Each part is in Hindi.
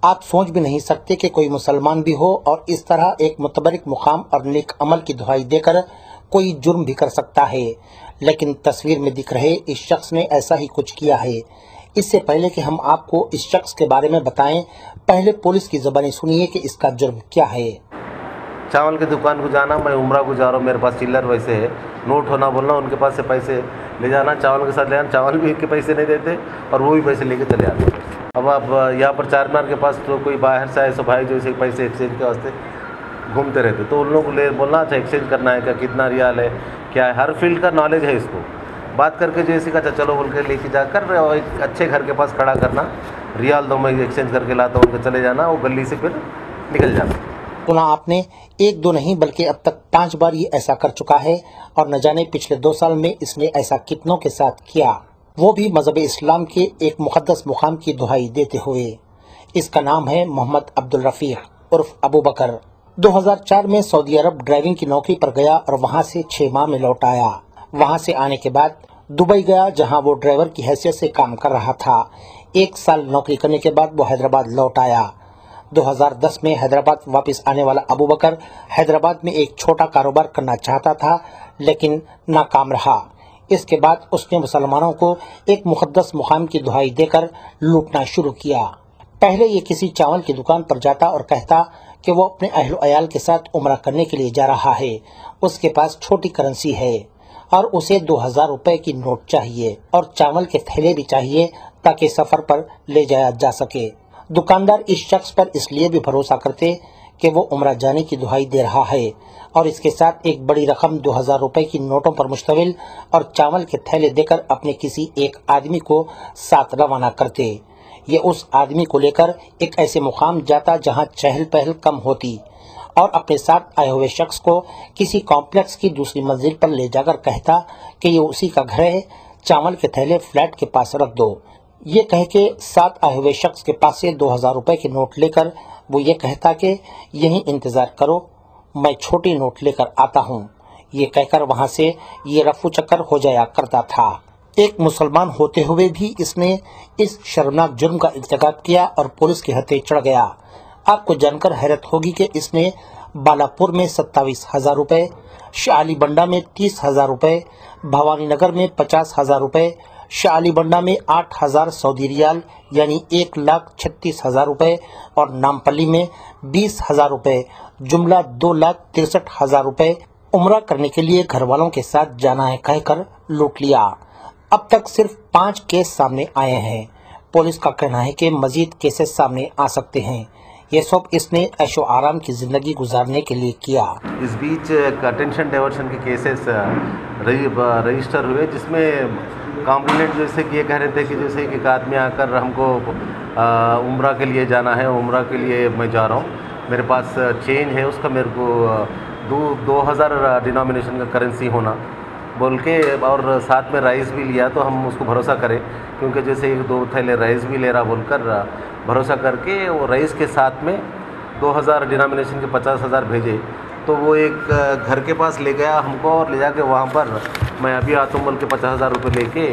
आप सोच भी नहीं सकते कि कोई मुसलमान भी हो और इस तरह एक मुतबरिक मुकाम और नेक अमल की दुहाई देकर कोई जुर्म भी कर सकता है, लेकिन तस्वीर में दिख रहे इस शख्स ने ऐसा ही कुछ किया है। इससे पहले कि हम आपको इस शख्स के बारे में बताएं, पहले पुलिस की ज़बानी सुनिए कि इसका जुर्म क्या है। चावल की दुकान को जाना, मैं उम्रा को जा रहा हूँ, मेरे पास चिल्लर वैसे है, नोट होना बोलना, उनके पास से पैसे ले जाना, चावल के साथ ले जाना, चावल भी के पैसे नहीं देते और वो भी पैसे लेके चले आते। अब आप यहाँ पर चारमीनार के पास तो कोई बाहर से आए सो भाई जो इसे पैसे एक्सचेंज के वास्ते घूमते रहते, तो उन लोगों को ले बोलना अच्छा एक्सचेंज करना है क्या, कितना रियाल है, क्या है, हर फील्ड का नॉलेज है। इसको बात करके जो इसी का चलो बोल के लेके जाकर एक अच्छे घर के पास खड़ा करना, रियाल दो मैं एक्सचेंज करके लाता हूँ, उनके चले जाना, वो गली से फिर निकल जाना। सुना आपने, एक दो नहीं बल्कि अब तक 5 बार ये ऐसा कर चुका है और न जाने पिछले 2 साल में इसने ऐसा कितनों के साथ किया, वो भी मजहब इस्लाम के एक मुक़द्दस मुकाम की दुहाई देते हुए। इसका नाम है मोहम्मद अब्दुल रफीक उर्फ अबू बकर। 2004 में सऊदी अरब ड्राइविंग की नौकरी पर गया और वहां से 6 माह में लौट आया। वहां से आने के बाद दुबई गया, जहां वो ड्राइवर की हैसियत से काम कर रहा था। 1 साल नौकरी करने के बाद वो हैदराबाद लौट आया। 2010 में हैदराबाद वापस आने वाला अबू बकर हैदराबाद में एक छोटा कारोबार करना चाहता था, लेकिन नाकाम रहा। इसके बाद उसने मुसलमानों को एक मुक़द्दस मुकाम की दुहाई देकर लूटना शुरू किया। पहले ये किसी चावल की दुकान पर जाता और कहता कि वो अपने अहल अयाल के साथ उम्रा करने के लिए जा रहा है, उसके पास छोटी करेंसी है और उसे 2000 रुपए की नोट चाहिए और चावल के थैले भी चाहिए ताकि सफर पर ले जाया जा सके। दुकानदार इस शख्स पर इसलिए भी भरोसा करते कि वो उम्रा जाने की दुहाई दे रहा है और इसके साथ एक बड़ी रकम 2000 रुपए की नोटों पर मुश्तमिल और चावल के थैले देकर अपने किसी एक आदमी को साथ रवाना करते। ये उस आदमी को लेकर एक ऐसे मुकाम जाता जहां चहल पहल कम होती और अपने साथ आए हुए शख्स को किसी कॉम्प्लेक्स की दूसरी मंजिल पर ले जाकर कहता कि ये उसी का घर है, चावल के थैले फ्लैट के पास रख दो। ये कह के साथ आए हुए शख्स के पास से 2000 रुपए के नोट लेकर वो ये कहता कि यहीं इंतजार करो, मैं छोटी नोट लेकर आता हूँ। ये कहकर वहाँ से ये रफू चक्कर हो जाया करता था। एक मुसलमान होते हुए भी इसने इस शर्मनाक जुर्म का इर्तिकाब किया और पुलिस के हत्थे चढ़ गया। आपको जानकर हैरत होगी कि इसने बालापुर में 27,000 रुपये, शाली बंडा में 30,000 रुपये, भवानी नगर में 50,000 रुपये, शाली बंडा में 8,000 सऊदी रियाल यानी 1,36,000 रुपये और नामपल्ली में 20,000 रुपये, जुमला 2,63,000 रुपये उम्रा करने के लिए घर वालों के साथ जाना है कहकर लूट लिया। अब तक सिर्फ 5 केस सामने आए हैं। पुलिस का कहना है कि मजीद केसेस सामने आ सकते हैं। ये सब इसने ऐशो आराम की ज़िंदगी गुजारने के लिए किया। इस बीच अटेंशन डाइवर्शन के केसेस रजिस्टर हुए, जिसमें कॉम्प्लेनेंट जैसे कि ये कह रहे थे कि जैसे कि एक आदमी आकर हमको उम्रा के लिए जाना है, उम्रा के लिए मैं जा रहा हूँ, मेरे पास चेंज है, उसका मेरे को 2000 डिनोमिनेशन का करेंसी होना बोल के, और साथ में राइस भी लिया, तो हम उसको भरोसा करें क्योंकि जैसे 1-2 थैले राइस भी ले रहा बोलकर भरोसा करके वो राइस के साथ में 2000 डिनोमिनेशन के 50,000 भेजे। तो वो एक घर के पास ले गया हमको और ले जाके वहाँ पर मैं अभी आता हूँ बोल के 50,000 रुपये लेके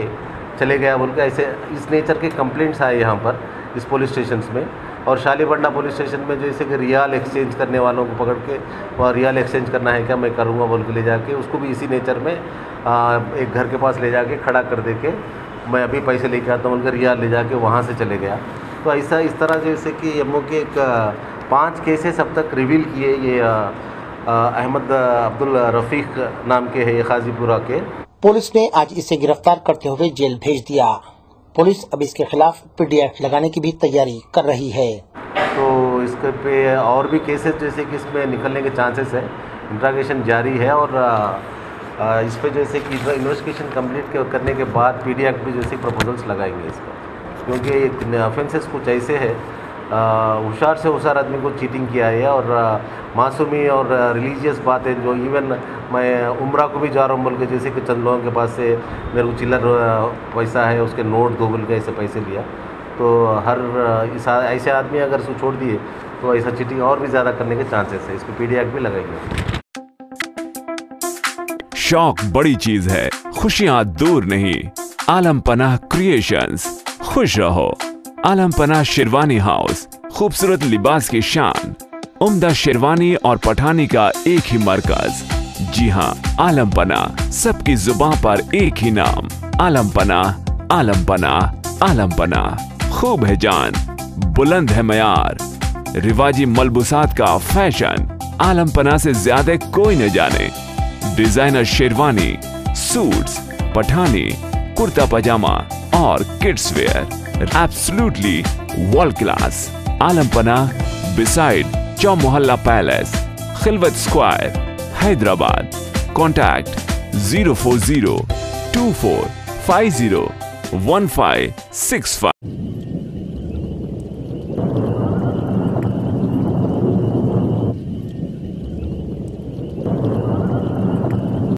चले गया बोल के, ऐसे इस नेचर के कंप्लेंट्स आए यहाँ पर इस पुलिस स्टेशन में। और शालीबंडा पुलिस स्टेशन में जैसे कि रियाल एक्सचेंज करने वालों को पकड़ के, वह रियाल एक्सचेंज करना है क्या, मैं करूँगा बोल के ले जाके उसको भी इसी नेचर में एक घर के पास ले जाके खड़ा कर दे के मैं अभी पैसे लेके आता हूँ बोलकर रियाल ले जाके वहाँ से चले गया। तो ऐसा इस तरह जैसे कि एमओ के 5 केसेस अब तक रिवील किए। ये अहमद अब्दुल रफीक नाम के है, ये गाजीपुरा के। पुलिस ने आज इसे गिरफ्तार करते हुए जेल भेज दिया। पुलिस अब इसके खिलाफ पीडीएफ लगाने की भी तैयारी कर रही है। तो इसके पे और भी केसेस जैसे कि इसमें निकलने के चांसेस है, इंट्रोगेशन जारी है और इस पे जैसे कि इन्वेस्टिगेशन कंप्लीट करने के बाद पीडीएफ भी जैसे प्रपोजल्स लगाएंगे इसका, क्योंकि ऑफेंसेस कुछ ऐसे है, होशियार से होशियार आदमी को चीटिंग किया है और मासूमी और रिलीजियस बात है, जो इवन मैं उम्रा को भी जा रहा हूँ बोल के जैसे कि चंद लोगों के पास से मेरे को चिल्लर पैसा है, उसके नोट 2 बोल के ऐसे पैसे लिया। तो हर ऐसे आदमी अगर उसको छोड़ दिए तो ऐसा चीटिंग और भी ज़्यादा करने के चांसेस है। इसको पीडीएफ भी लगाएंगे। शौक बड़ी चीज है, खुशियां दूर नहीं। आलम पनाह क्रिएशंस, खुश रहो। आलम पनाह शेरवानी हाउस, खूबसूरत लिबास की शान, उम्दा शेरवानी और पठानी का एक ही मरकज। जी हाँ, आलमपना, सबकी जुबान पर एक ही नाम, आलमपना, आलमपना, आलमपना। खूब है जान, बुलंद है मयार, रिवाजी मलबूसात का फैशन, आलमपना से ज्यादा कोई न जाने। डिजाइनर शेरवानी, सूट्स, पठानी, कुर्ता पजामा और kids wear, absolutely world class. Alampana, beside Chowmahalla palace, Khilwat square, Hyderabad. Contact 04024501565।